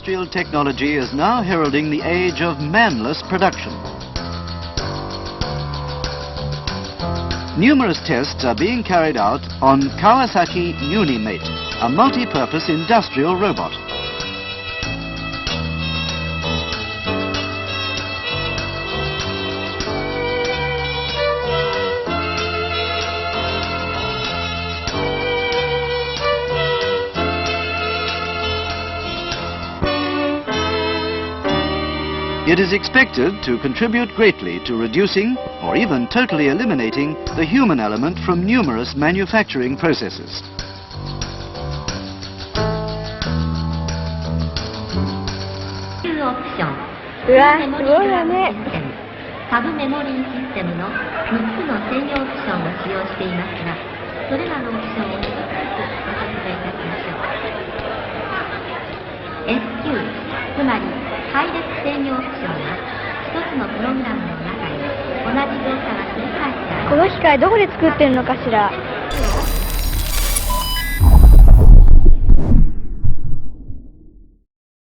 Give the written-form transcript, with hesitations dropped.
industrial technology is now heralding the age of manless production. Numerous tests are being carried out on Kawasaki Unimate, a multi-purpose industrial robot. It is expected to contribute greatly to reducing or even totally eliminating the human element from numerous manufacturing processes. SQ この機械どこで作ってるのかしら。